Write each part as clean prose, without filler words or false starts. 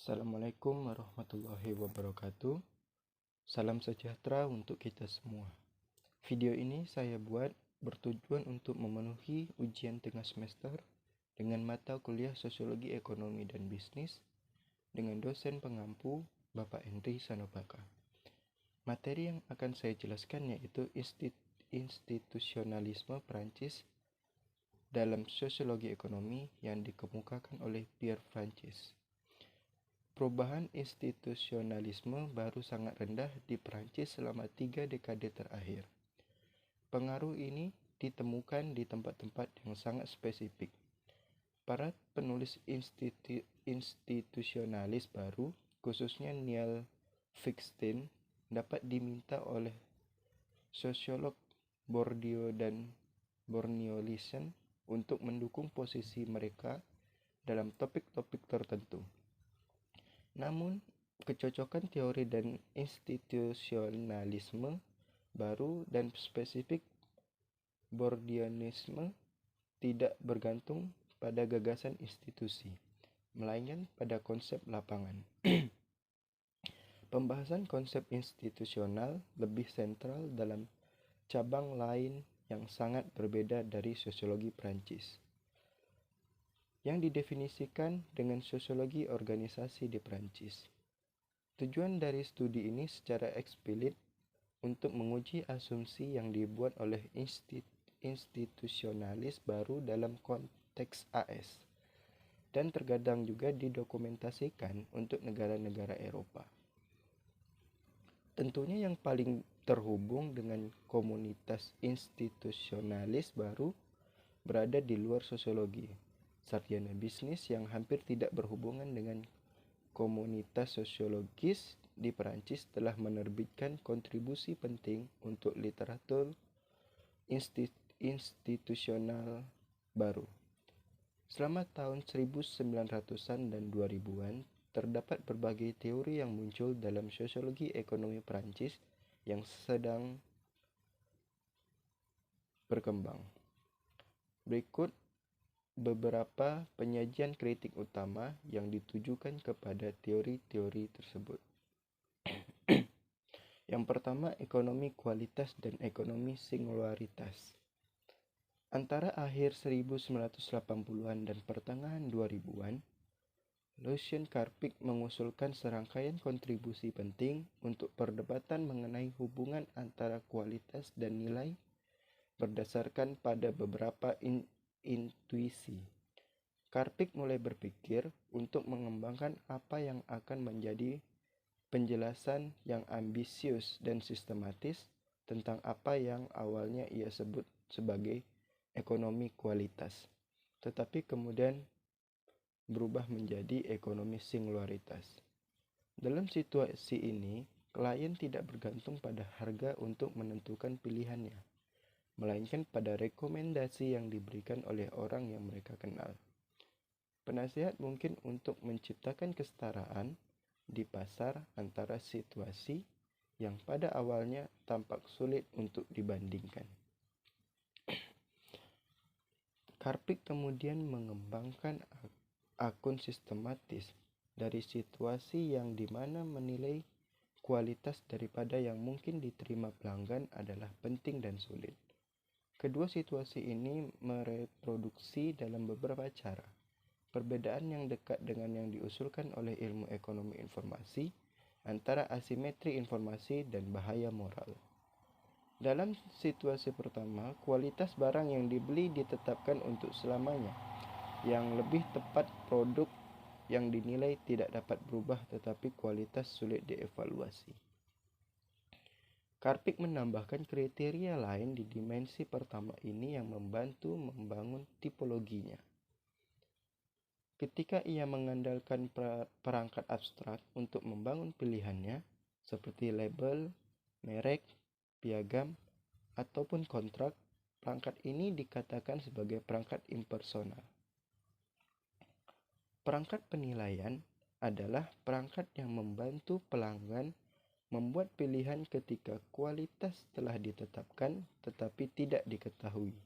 Assalamualaikum warahmatullahi wabarakatuh. Salam sejahtera untuk kita semua. Video ini saya buat bertujuan untuk memenuhi ujian tengah semester dengan mata kuliah Sosiologi Ekonomi dan Bisnis dengan dosen pengampu Bapak Henry Sanopaka. Materi yang akan saya jelaskan yaitu institusionalisme Prancis dalam sosiologi ekonomi yang dikemukakan oleh Pierre Francis. Perubahan institusionalisme baru sangat rendah di Perancis selama 3 dekade terakhir. Pengaruh ini ditemukan di tempat-tempat yang sangat spesifik. Para penulis institusionalis baru, khususnya Neil Fickstein, dapat diminta oleh sosiolog Bourdieu dan Borneolisen untuk mendukung posisi mereka dalam topik-topik tertentu. Namun, kecocokan teori dan institusionalisme baru dan spesifik Bourdieuisme tidak bergantung pada gagasan institusi, melainkan pada konsep lapangan. Pembahasan konsep institusional lebih sentral dalam cabang lain yang sangat berbeda dari sosiologi Prancis, yang didefinisikan dengan sosiologi organisasi di Prancis. Tujuan dari studi ini secara eksplisit untuk menguji asumsi yang dibuat oleh institusionalis baru dalam konteks AS, dan terkadang juga didokumentasikan untuk negara-negara Eropa. Tentunya yang paling terhubung dengan komunitas institusionalis baru berada di luar sosiologi. Sarjana bisnis yang hampir tidak berhubungan dengan komunitas sosiologis di Perancis telah menerbitkan kontribusi penting untuk literatur institusional baru. Selama tahun 1900-an dan 2000-an, terdapat berbagai teori yang muncul dalam sosiologi ekonomi Perancis yang sedang berkembang. Berikut beberapa penyajian kritik utama yang ditujukan kepada teori-teori tersebut. Yang pertama, ekonomi kualitas dan ekonomi singularitas. Antara akhir 1980-an dan pertengahan 2000-an, Lucien Karpik mengusulkan serangkaian kontribusi penting untuk perdebatan mengenai hubungan antara kualitas dan nilai berdasarkan pada beberapa intuisi. Karpik mulai berpikir untuk mengembangkan apa yang akan menjadi penjelasan yang ambisius dan sistematis tentang apa yang awalnya ia sebut sebagai ekonomi kualitas, tetapi kemudian berubah menjadi ekonomi singularitas. Dalam situasi ini, klien tidak bergantung pada harga untuk menentukan pilihannya, melainkan pada rekomendasi yang diberikan oleh orang yang mereka kenal. Penasihat mungkin untuk menciptakan kesetaraan di pasar antara situasi yang pada awalnya tampak sulit untuk dibandingkan. Karpik kemudian mengembangkan akun sistematis dari situasi yang dimana menilai kualitas daripada yang mungkin diterima pelanggan adalah penting dan sulit. Kedua situasi ini mereproduksi dalam beberapa cara. Perbedaan yang dekat dengan yang diusulkan oleh ilmu ekonomi informasi antara asimetri informasi dan bahaya moral. Dalam situasi pertama, kualitas barang yang dibeli ditetapkan untuk selamanya. Yang lebih tepat, produk yang dinilai tidak dapat berubah tetapi kualitas sulit dievaluasi. Karpik menambahkan kriteria lain di dimensi pertama ini yang membantu membangun tipologinya. Ketika ia mengandalkan perangkat abstrak untuk membangun pilihannya, seperti label, merek, piagam, ataupun kontrak, perangkat ini dikatakan sebagai perangkat impersonal. Perangkat penilaian adalah perangkat yang membantu pelanggan membuat pilihan ketika kualitas telah ditetapkan tetapi tidak diketahui.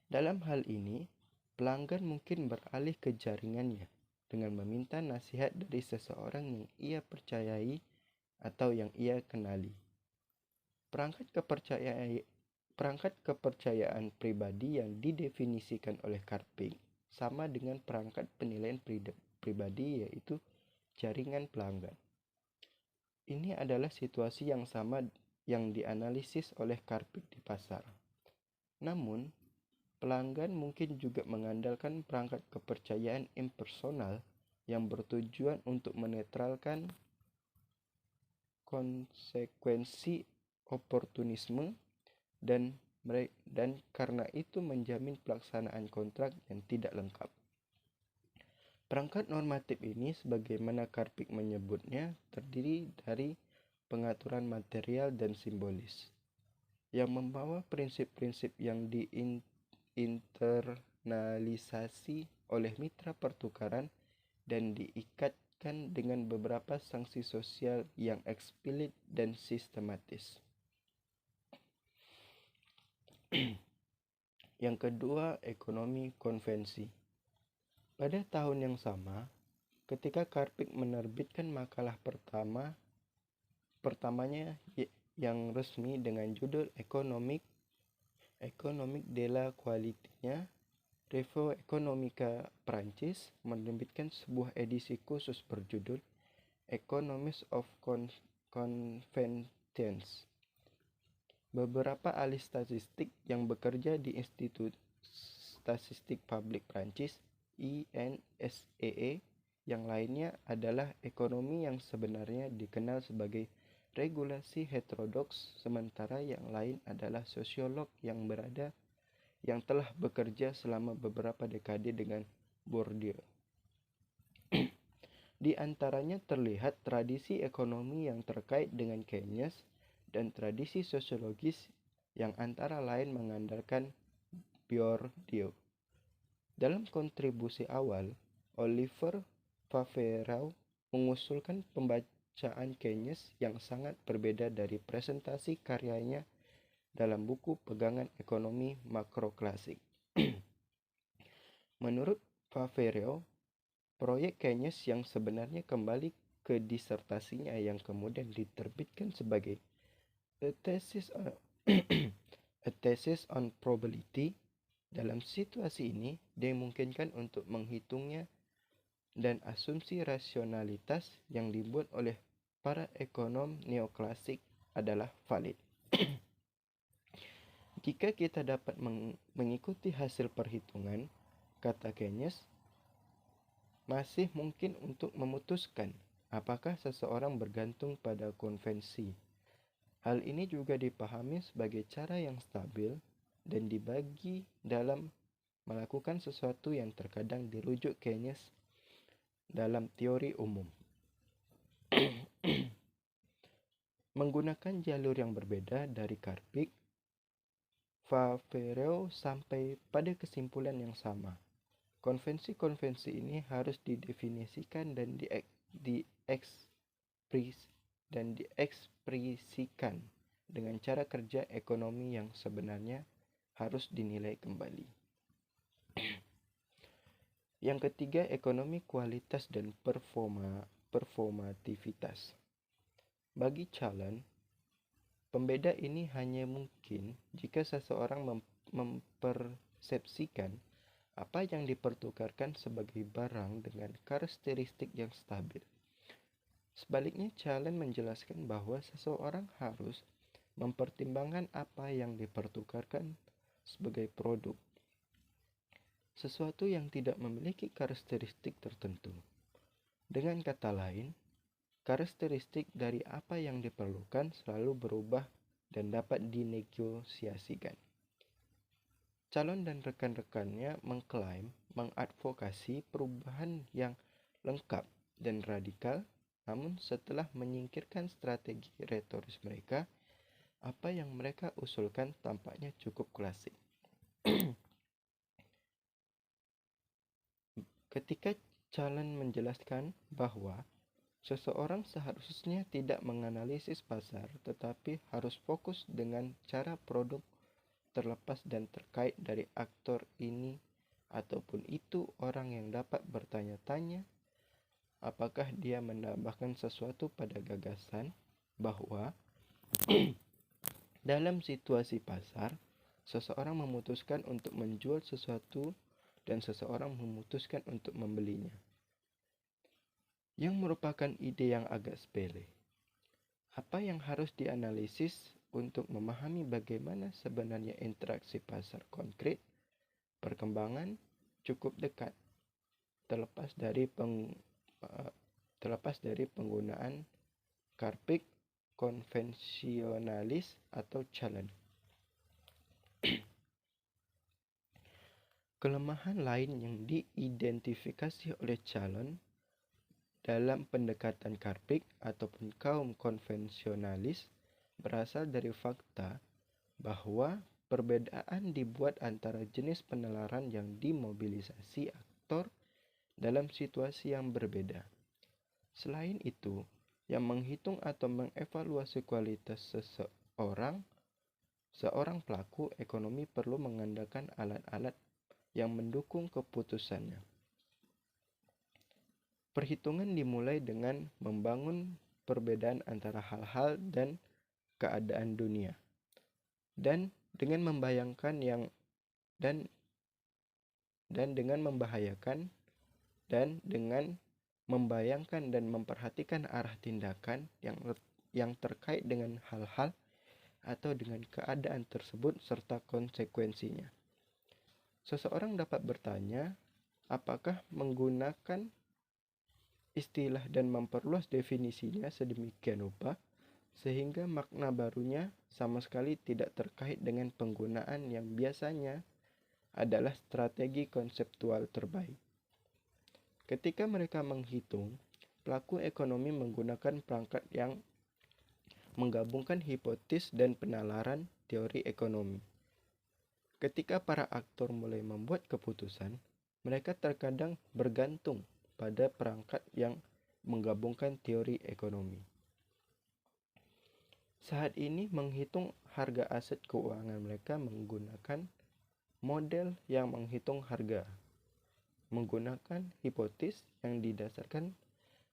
Dalam hal ini, pelanggan mungkin beralih ke jaringannya dengan meminta nasihat dari seseorang yang ia percayai atau yang ia kenali. Perangkat kepercayaan pribadi yang didefinisikan oleh Karpik sama dengan perangkat penilaian pribadi, yaitu jaringan pelanggan. Ini adalah situasi yang sama yang dianalisis oleh Karpik di pasar. Namun, pelanggan mungkin juga mengandalkan perangkat kepercayaan impersonal yang bertujuan untuk menetralkan konsekuensi oportunisme dan karena itu menjamin pelaksanaan kontrak yang tidak lengkap. Perangkat normatif ini, sebagaimana Karpik menyebutnya, terdiri dari pengaturan material dan simbolis yang membawa prinsip-prinsip yang diinternalisasi oleh mitra pertukaran dan diikatkan dengan beberapa sanksi sosial yang eksplisit dan sistematis. Yang kedua, ekonomi konvensi. Pada tahun yang sama, ketika Karpik menerbitkan makalah pertamanya yang resmi dengan judul Economique de la Qualité-nya, Revue Economica Prancis menerbitkan sebuah edisi khusus berjudul Economies of Convenience. Beberapa ahli statistik yang bekerja di Institut Statistik Publik Prancis, INSEE, yang lainnya adalah ekonomi yang sebenarnya dikenal sebagai regulasi heterodoks, sementara yang lain adalah sosiolog yang telah bekerja selama beberapa dekade dengan Bourdieu. Di antaranya terlihat tradisi ekonomi yang terkait dengan Keynes dan tradisi sosiologis yang antara lain mengandalkan Bourdieu. Dalam kontribusi awal, Oliver Favreux mengusulkan pembacaan Keynes yang sangat berbeda dari presentasi karyanya dalam buku Pegangan Ekonomi Makro Klasik. Menurut Favreux, proyek Keynes yang sebenarnya kembali ke disertasinya yang kemudian diterbitkan sebagai A Thesis on Probability. Dalam situasi ini, dimungkinkan untuk menghitungnya dan asumsi rasionalitas yang dibuat oleh para ekonom neoklasik adalah valid. Jika kita dapat mengikuti hasil perhitungan, kata Keynes, masih mungkin untuk memutuskan apakah seseorang bergantung pada konvensi. Hal ini juga dipahami sebagai cara yang stabil dan dibagi dalam melakukan sesuatu yang terkadang dirujuk Keynes dalam teori umum. Menggunakan jalur yang berbeda dari Karpik, Favreux sampai pada kesimpulan yang sama. Konvensi-konvensi ini harus didefinisikan dan diekspresikan dengan cara kerja ekonomi yang sebenarnya harus dinilai kembali. Yang ketiga, ekonomi kualitas dan performativitas. Bagi Callen, pembeda ini hanya mungkin jika seseorang mempersepsikan apa yang dipertukarkan sebagai barang dengan karakteristik yang stabil. Sebaliknya, Callen menjelaskan bahwa seseorang harus mempertimbangkan apa yang dipertukarkan sebagai produk, sesuatu yang tidak memiliki karakteristik tertentu. Dengan kata lain, karakteristik dari apa yang diperlukan selalu berubah dan dapat dinegosiasikan. Callen dan rekan-rekannya mengadvokasi perubahan yang lengkap dan radikal, namun setelah menyingkirkan strategi retoris mereka, apa yang mereka usulkan tampaknya cukup klasik. Ketika Callen menjelaskan bahwa seseorang seharusnya tidak menganalisis pasar, tetapi harus fokus dengan cara produk terlepas dan terkait dari aktor ini ataupun itu, orang yang dapat bertanya-tanya apakah dia menambahkan sesuatu pada gagasan bahwa dalam situasi pasar, seseorang memutuskan untuk menjual sesuatu dan seseorang memutuskan untuk membelinya, yang merupakan ide yang agak sepele. Apa yang harus dianalisis untuk memahami bagaimana sebenarnya interaksi pasar konkret, perkembangan cukup dekat, terlepas dari penggunaan karpik konvensionalis atau challenge. Kelemahan lain yang diidentifikasi oleh Calon dalam pendekatan karpik ataupun kaum konvensionalis berasal dari fakta bahwa perbedaan dibuat antara jenis penalaran yang dimobilisasi aktor dalam situasi yang berbeda. Selain itu, yang menghitung atau mengevaluasi kualitas seorang pelaku ekonomi perlu mengandalkan alat-alat yang mendukung keputusannya. Perhitungan dimulai dengan membangun perbedaan antara hal-hal dan keadaan dunia, dan dengan membayangkan dan memperhatikan arah tindakan yang terkait dengan hal-hal atau dengan keadaan tersebut serta konsekuensinya. Seseorang dapat bertanya, apakah menggunakan istilah dan memperluas definisinya sedemikian rupa sehingga makna barunya sama sekali tidak terkait dengan penggunaan yang biasanya adalah strategi konseptual terbaik. Ketika mereka menghitung, pelaku ekonomi menggunakan perangkat yang menggabungkan hipotesis dan penalaran teori ekonomi. Ketika para aktor mulai membuat keputusan, mereka terkadang bergantung pada perangkat yang menggabungkan teori ekonomi. Saat ini menghitung harga aset keuangan mereka menggunakan model yang menghitung harga, menggunakan hipotesis yang didasarkan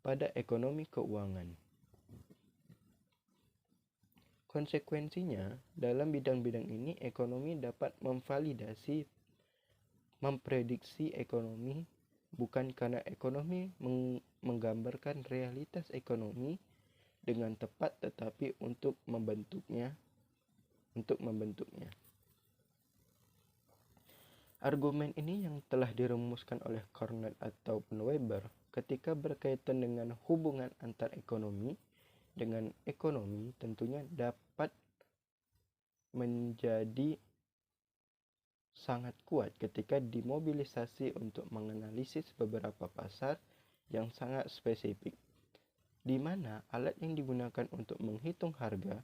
pada ekonomi keuangan. Konsekuensinya, dalam bidang-bidang ini ekonomi dapat memprediksi ekonomi bukan karena ekonomi menggambarkan realitas ekonomi dengan tepat, tetapi untuk membentuknya. Argumen ini yang telah dirumuskan oleh Cornell ataupun Weber ketika berkaitan dengan hubungan antar ekonomi dengan ekonomi tentunya dapat menjadi sangat kuat ketika dimobilisasi untuk menganalisis beberapa pasar yang sangat spesifik, di mana alat yang digunakan untuk menghitung harga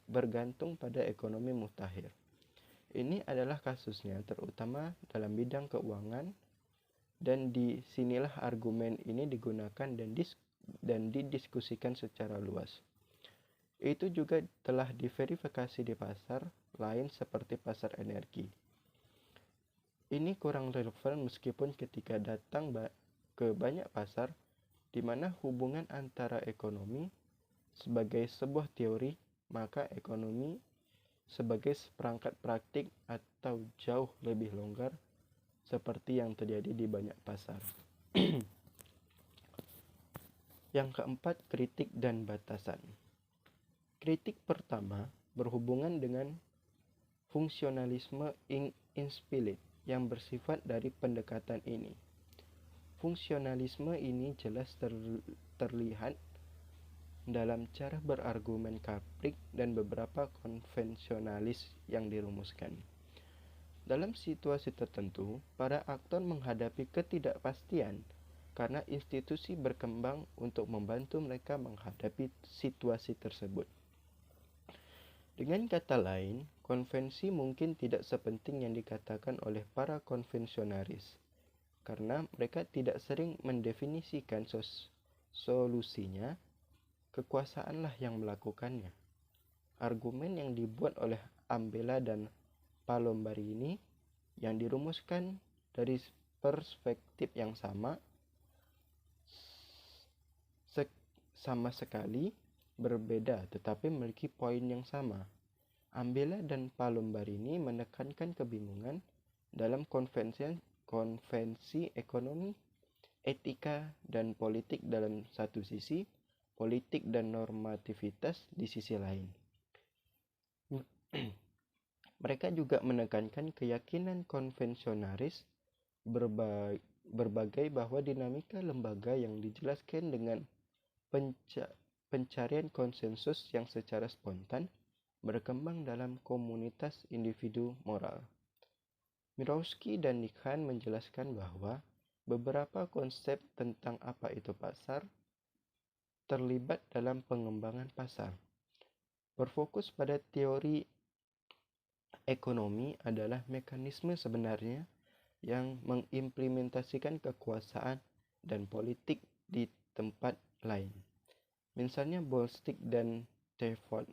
bergantung pada ekonomi mutakhir. Ini adalah kasusnya terutama dalam bidang keuangan, dan di sinilah argumen ini digunakan dan didiskusikan secara luas. Itu juga telah diverifikasi di pasar lain seperti pasar energi. Ini kurang relevan meskipun ketika datang ke banyak pasar di mana hubungan antara ekonomi sebagai sebuah teori, maka ekonomi sebagai perangkat praktik atau jauh lebih longgar seperti yang terjadi di banyak pasar. Yang keempat, kritik dan batasan. Kritik pertama berhubungan dengan fungsionalisme inspilit yang bersifat dari pendekatan ini. Fungsionalisme ini jelas terlihat dalam cara berargumen Kaprik dan beberapa konvensionalis yang dirumuskan. Dalam situasi tertentu, para aktor menghadapi ketidakpastian karena institusi berkembang untuk membantu mereka menghadapi situasi tersebut. Dengan kata lain, konvensi mungkin tidak sepenting yang dikatakan oleh para konvensionalis, karena mereka tidak sering mendefinisikan solusinya, kekuasaanlah yang melakukannya. Argumen yang dibuat oleh Ambela dan Palombarini yang dirumuskan dari perspektif yang sama sama sekali berbeda tetapi memiliki poin yang sama. Ambela dan Palombarini menekankan kebingungan dalam konvensi ekonomi, etika, dan politik dalam satu sisi, politik dan normativitas di sisi lain. Mereka juga menekankan keyakinan konvensionalis berbagai bahwa dinamika lembaga yang dijelaskan dengan pencarian konsensus yang secara spontan berkembang dalam komunitas individu moral. Mirowski dan Nikhan menjelaskan bahwa beberapa konsep tentang apa itu pasar terlibat dalam pengembangan pasar. Berfokus pada teori ekonomi adalah mekanisme sebenarnya yang mengimplementasikan kekuasaan dan politik di tempat lain. Misalnya Bolstick dan Tefort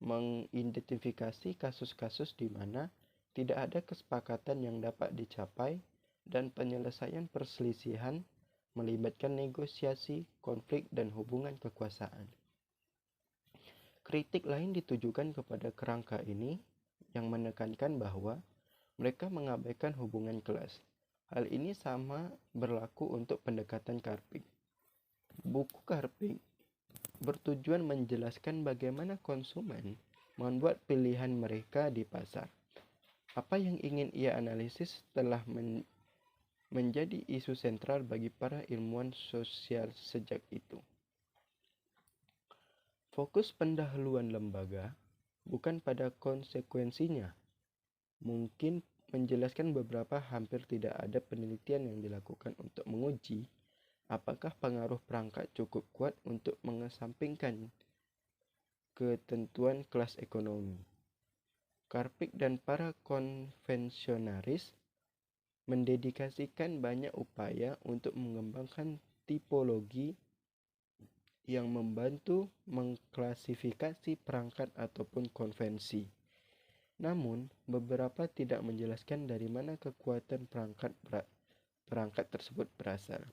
mengidentifikasi kasus-kasus di mana tidak ada kesepakatan yang dapat dicapai dan penyelesaian perselisihan melibatkan negosiasi, konflik, dan hubungan kekuasaan. Kritik lain ditujukan kepada kerangka ini yang menekankan bahwa mereka mengabaikan hubungan kelas. Hal ini sama berlaku untuk pendekatan Karpik. Buku Karpik bertujuan menjelaskan bagaimana konsumen membuat pilihan mereka di pasar. Apa yang ingin ia analisis telah menjadi isu sentral bagi para ilmuwan sosial sejak itu. Fokus pendahuluan lembaga bukan pada konsekuensinya. Mungkin menjelaskan beberapa hampir tidak ada penelitian yang dilakukan untuk menguji apakah pengaruh perangkat cukup kuat untuk mengesampingkan ketentuan kelas ekonomi. Karpik dan para konvensionaris mendedikasikan banyak upaya untuk mengembangkan tipologi yang membantu mengklasifikasi perangkat ataupun konvensi. Namun, beberapa tidak menjelaskan dari mana kekuatan perangkat tersebut berasal.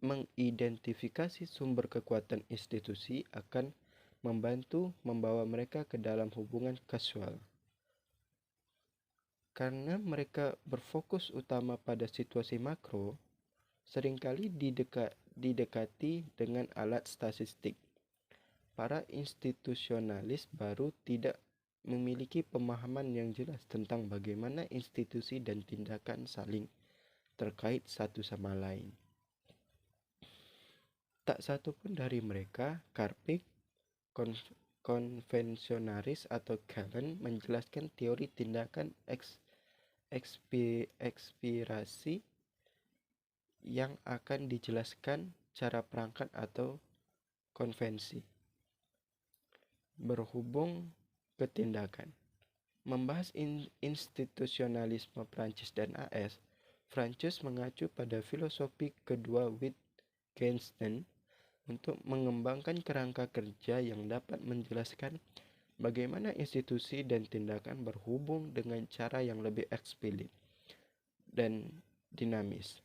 Mengidentifikasi sumber kekuatan institusi akan membantu membawa mereka ke dalam hubungan kasual. Karena mereka berfokus utama pada situasi makro, seringkali didekati dengan alat statistik. Para institusionalis baru tidak memiliki pemahaman yang jelas tentang bagaimana institusi dan tindakan saling terkait satu sama lain. Tak satu pun dari mereka, Karpik, konvensionaris atau Callen, menjelaskan teori tindakan ekspirasi yang akan dijelaskan cara perangkat atau konvensi. Berhubung ke tindakan. Membahas institusionalisme Prancis dan AS, Prancis mengacu pada filosofi kedua Wittgenstein untuk mengembangkan kerangka kerja yang dapat menjelaskan bagaimana institusi dan tindakan berhubung dengan cara yang lebih eksplisit dan dinamis.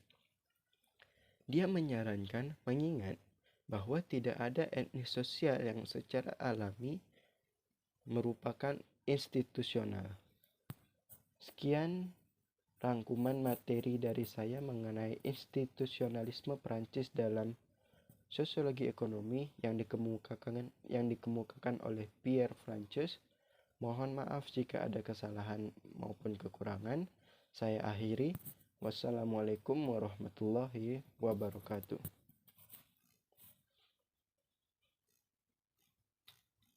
Dia menyarankan mengingat bahwa tidak ada etnis sosial yang secara alami merupakan institusional. Sekian rangkuman materi dari saya mengenai institusionalisme Prancis dalam sosiologi ekonomi yang dikemukakan oleh Pierre Francis. Mohon maaf jika ada kesalahan maupun kekurangan. Saya akhiri. Wassalamualaikum warahmatullahi wabarakatuh.